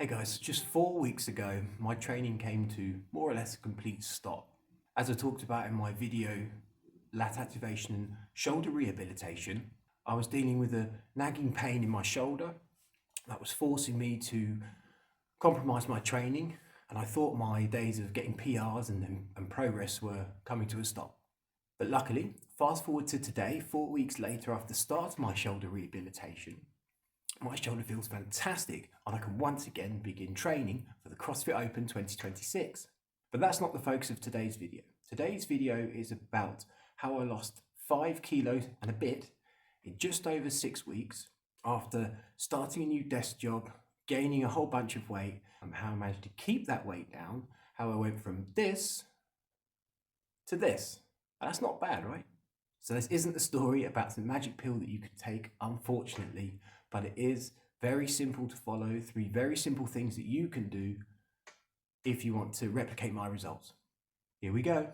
Hey guys, just 4 weeks ago, my training came to more or less a complete stop. As I talked about in my video, lat activation and shoulder rehabilitation, I was dealing with a nagging pain in my shoulder that was forcing me to compromise my training, and I thought my days of getting PRs and progress were coming to a stop. But luckily, fast forward to today, 4 weeks later after the start of my shoulder rehabilitation, my shoulder feels fantastic and I can once again begin training for the CrossFit Open 2026. But that's not the focus of today's video. Today's video is about how I lost 5 kilos and a bit in just over 6 weeks after starting a new desk job, gaining a whole bunch of weight, and how I managed to keep that weight down, how I went from this to this. That's not bad, right? So this isn't a story about some magic pill that you could take, unfortunately, but it is very simple to follow, 3 very simple things that you can do if you want to replicate my results. Here we go.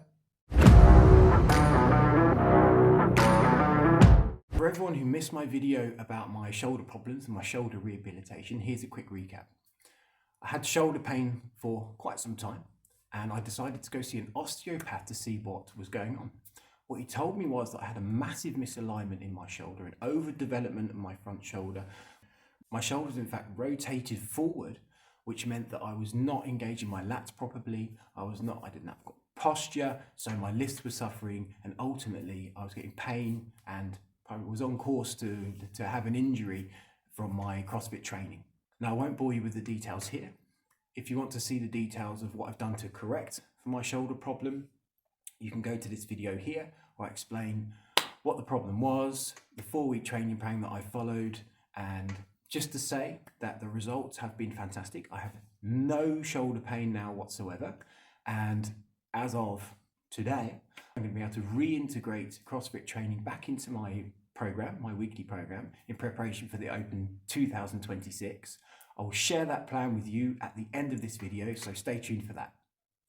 For everyone who missed my video about my shoulder problems and my shoulder rehabilitation, here's a quick recap. I had shoulder pain for quite some time, and I decided to go see an osteopath to see what was going on. What he told me was that I had a massive misalignment in my shoulder, an overdevelopment of my front shoulder. My shoulders, in fact, rotated forward, which meant that I was not engaging my lats properly. I didn't have good posture, so my lifts were suffering, and ultimately I was getting pain and I was on course to have an injury from my CrossFit training. Now, I won't bore you with the details here. If you want to see the details of what I've done to correct for my shoulder problem, you can go to this video here where I explain what the problem was, the 4-week training plan that I followed, and just to say that the results have been fantastic. I have no shoulder pain now whatsoever, and as of today, I'm going to be able to reintegrate CrossFit training back into my program, my weekly program, in preparation for the Open 2026. I will share that plan with you at the end of this video, so stay tuned for that.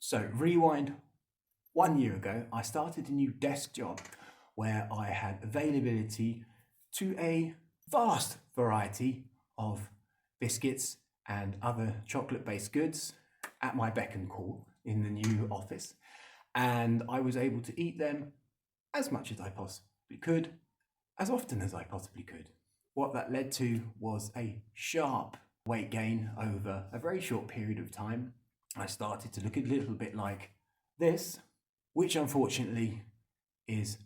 So rewind 1 year ago, I started a new desk job where I had availability to a vast variety of biscuits and other chocolate-based goods at my beck and call in the new office. And I was able to eat them as much as I possibly could, as often as I possibly could. What that led to was a sharp weight gain over a very short period of time. I started to look a little bit like this, which unfortunately is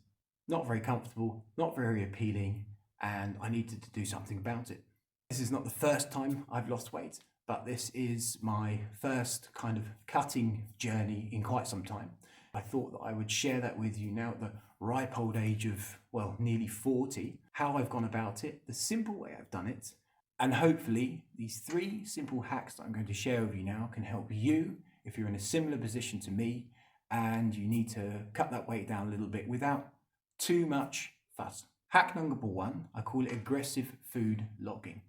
not very comfortable, not very appealing, and I needed to do something about it. This is not the first time I've lost weight, but this is my first kind of cutting journey in quite some time. I thought that I would share that with you now at the ripe old age of, well, nearly 40, how I've gone about it, the simple way I've done it, and hopefully these 3 simple hacks that I'm going to share with you now can help you if you're in a similar position to me and you need to cut that weight down a little bit without too much fuss. Hack number 1, I call it aggressive food logging.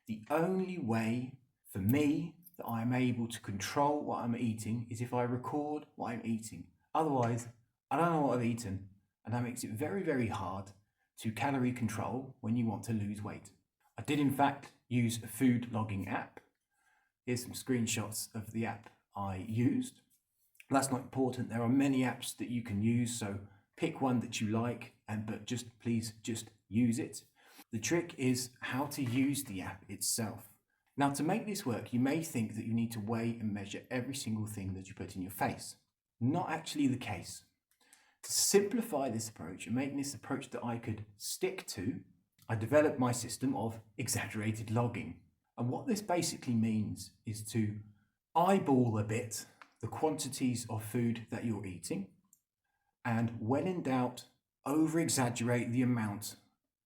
The only way for me that I'm able to control what I'm eating is if I record what I'm eating. Otherwise, I don't know what I've eaten, and that makes it very, very hard to calorie control when you want to lose weight. I did in fact use a food logging app. Here's some screenshots of the app I used. That's not important. There are many apps that you can use, so pick one that you like, but please use it. The trick is how to use the app itself. Now, to make this work, you may think that you need to weigh and measure every single thing that you put in your face. Not actually the case. To simplify this approach and make this approach that I could stick to, I developed my system of exaggerated logging. And what this basically means is to eyeball a bit the quantities of food that you're eating, and when in doubt, over-exaggerate the amount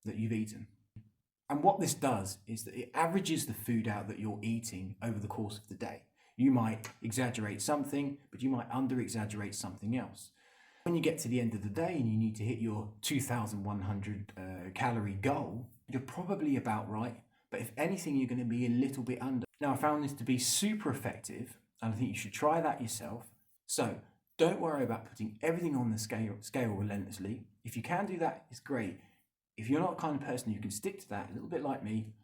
that you've eaten. And what this does is that it averages the food out that you're eating over the course of the day. You might exaggerate something, but you might under-exaggerate something else. When you get to the end of the day and you need to hit your 2,100 calorie goal, you're probably about right, but if anything, you're going to be a little bit under. Now, I found this to be super effective, and I think you should try that yourself. So don't worry about putting everything on the scale relentlessly. If you can do that, it's great. If you're not the kind of person who can stick to that, a little bit like me,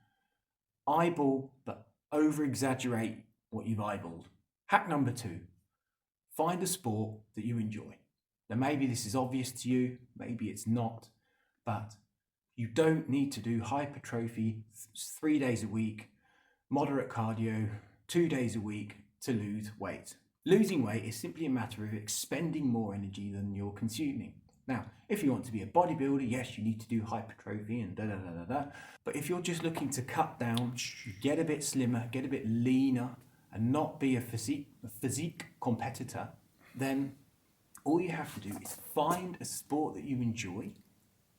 eyeball, but over-exaggerate what you've eyeballed. Hack number 2, find a sport that you enjoy. Now maybe this is obvious to you, maybe it's not, but you don't need to do hypertrophy 3 days a week, moderate cardio 2 days a week to lose weight. Losing weight is simply a matter of expending more energy than you're consuming. Now, if you want to be a bodybuilder, yes, you need to do hypertrophy and da-da-da-da-da. But if you're just looking to cut down, get a bit slimmer, get a bit leaner, and not be a physique competitor, then all you have to do is find a sport that you enjoy.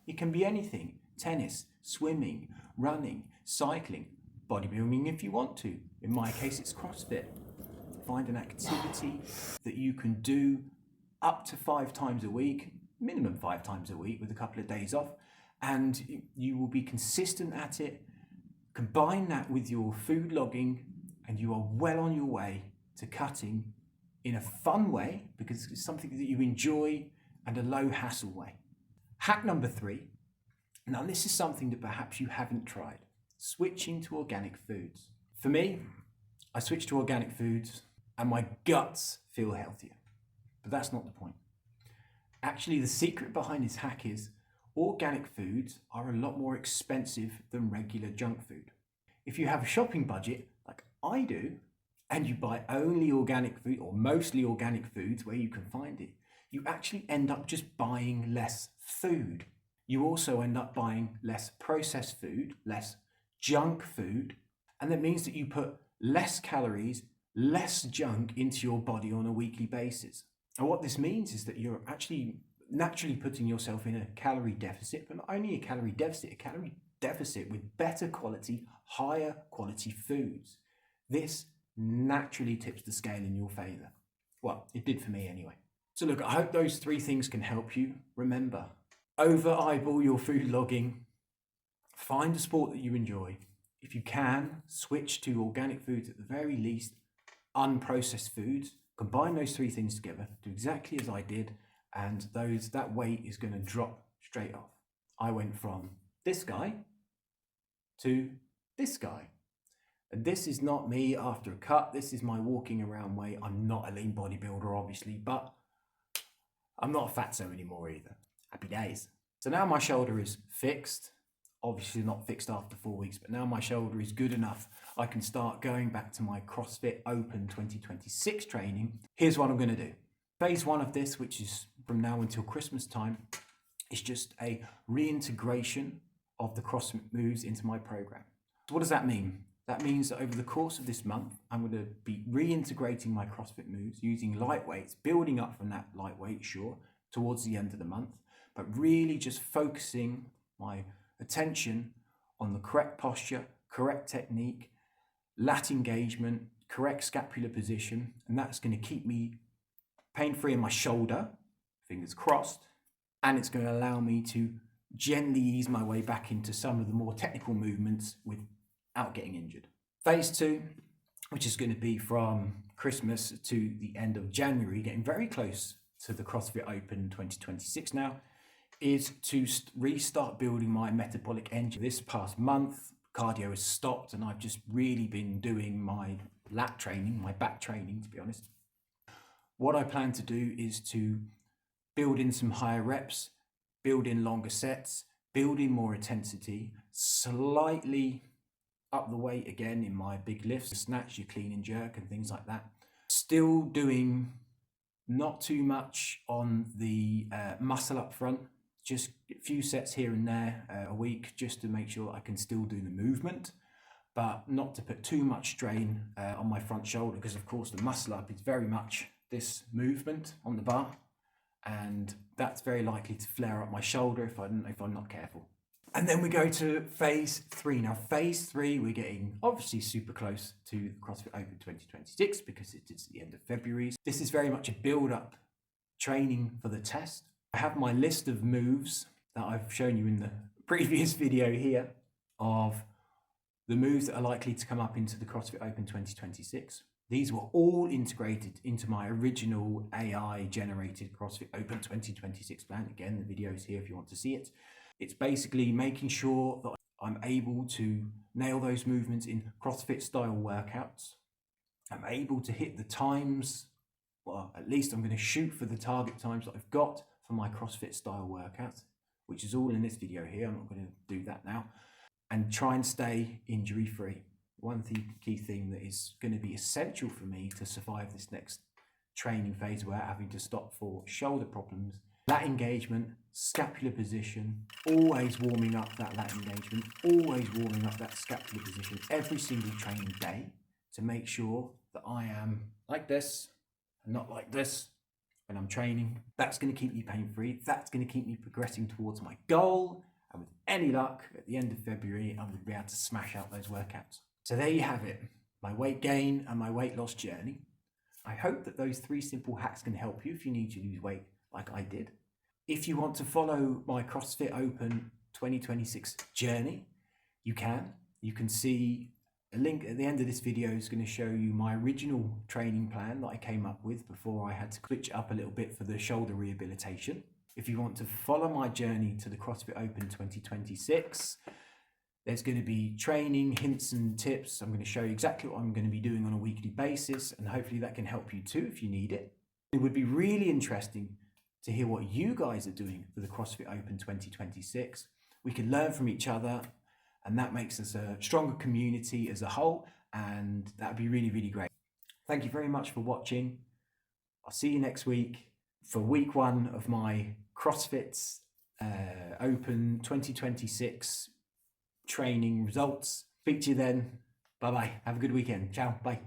It can be anything: tennis, swimming, running, cycling, bodybuilding if you want to. In my case, it's CrossFit. Find an activity that you can do up to 5 times a week, minimum 5 times a week with a couple of days off, and you will be consistent at it. Combine that with your food logging and you are well on your way to cutting in a fun way, because it's something that you enjoy, and a low hassle way. Hack number 3. Now this is something that perhaps you haven't tried: switching to organic foods. For me, I switched to organic foods and my guts feel healthier. But that's not the point. Actually, the secret behind this hack is organic foods are a lot more expensive than regular junk food. If you have a shopping budget like I do, and you buy only organic food or mostly organic foods where you can find it, you actually end up just buying less food. You also end up buying less processed food, less junk food, and that means that you put less calories, less junk into your body on a weekly basis. And what this means is that you're actually naturally putting yourself in a calorie deficit, but not only a calorie deficit with better quality, higher quality foods. This naturally tips the scale in your favor. Well, it did for me anyway. So look, I hope those 3 things can help you. Remember, over eyeball your food logging, find a sport that you enjoy. If you can, switch to organic foods at the very least, unprocessed foods. Combine those 3 things together, do exactly as I did, and that weight is going to drop straight off. I went from this guy to this guy. And this is not me after a cut. This is my walking around weight. I'm not a lean bodybuilder, obviously, but I'm not a fatso anymore either. Happy days. So now my shoulder is fixed. Obviously not fixed after 4 weeks, but now my shoulder is good enough. I can start going back to my CrossFit Open 2026 training. Here's what I'm going to do. Phase 1 of this, which is from now until Christmas time, is just a reintegration of the CrossFit moves into my program. So what does that mean? That means that over the course of this month, I'm going to be reintegrating my CrossFit moves using light weights, building up from that lightweight, sure, towards the end of the month, but really just focusing my attention on the correct posture, correct technique, lat engagement, correct scapular position, and that's going to keep me pain-free in my shoulder, fingers crossed, and it's going to allow me to gently ease my way back into some of the more technical movements without getting injured. Phase 2, which is going to be from Christmas to the end of January, getting very close to the CrossFit Open 2026 now, is to restart building my metabolic engine. This past month, cardio has stopped and I've just really been doing my lat training, my back training, to be honest. What I plan to do is to build in some higher reps, build in longer sets, build in more intensity, slightly up the weight again in my big lifts, snatch, your clean and jerk and things like that. Still doing not too much on the muscle up front, just a few sets here and there a week, just to make sure I can still do the movement, but not to put too much strain on my front shoulder, because of course the muscle up is very much this movement on the bar, and that's very likely to flare up my shoulder if I'm not careful. And then we go to phase 3. Now phase 3, we're getting obviously super close to CrossFit Open 2026 because it is the end of February. This is very much a build-up training for the test. I have my list of moves that I've shown you in the previous video here of the moves that are likely to come up into the CrossFit Open 2026. These were all integrated into my original AI-generated CrossFit Open 2026 plan. Again, the video is here if you want to see it. It's basically making sure that I'm able to nail those movements in CrossFit style workouts. I'm able to hit the times, well, at least I'm going to shoot for the target times that I've got for my CrossFit style workouts, which is all in this video here. I'm not going to do that now. And try and stay injury free. One key thing that is going to be essential for me to survive this next training phase without having to stop for shoulder problems. Lat engagement, scapular position, always warming up that lat engagement, always warming up that scapular position every single training day to make sure that I am like this and not like this when I'm training. That's going to keep me pain-free. That's going to keep me progressing towards my goal. And with any luck, at the end of February, I'm going to be able to smash out those workouts. So there you have it, my weight gain and my weight loss journey. I hope that those 3 simple hacks can help you if you need to lose weight like I did. If you want to follow my CrossFit Open 2026 journey, you can. You can see a link at the end of this video is going to show you my original training plan that I came up with before I had to switch up a little bit for the shoulder rehabilitation. If you want to follow my journey to the CrossFit Open 2026, there's going to be training, hints and tips. I'm going to show you exactly what I'm going to be doing on a weekly basis, and hopefully that can help you too if you need it. It would be really interesting to hear what you guys are doing for the CrossFit Open 2026. We can learn from each other, and that makes us a stronger community as a whole, and that would be really, really great. Thank you very much for watching. I'll see you next week for week 1 of my CrossFit Open 2026 training results. Speak to you then. Bye bye. Have a good weekend. Ciao. Bye.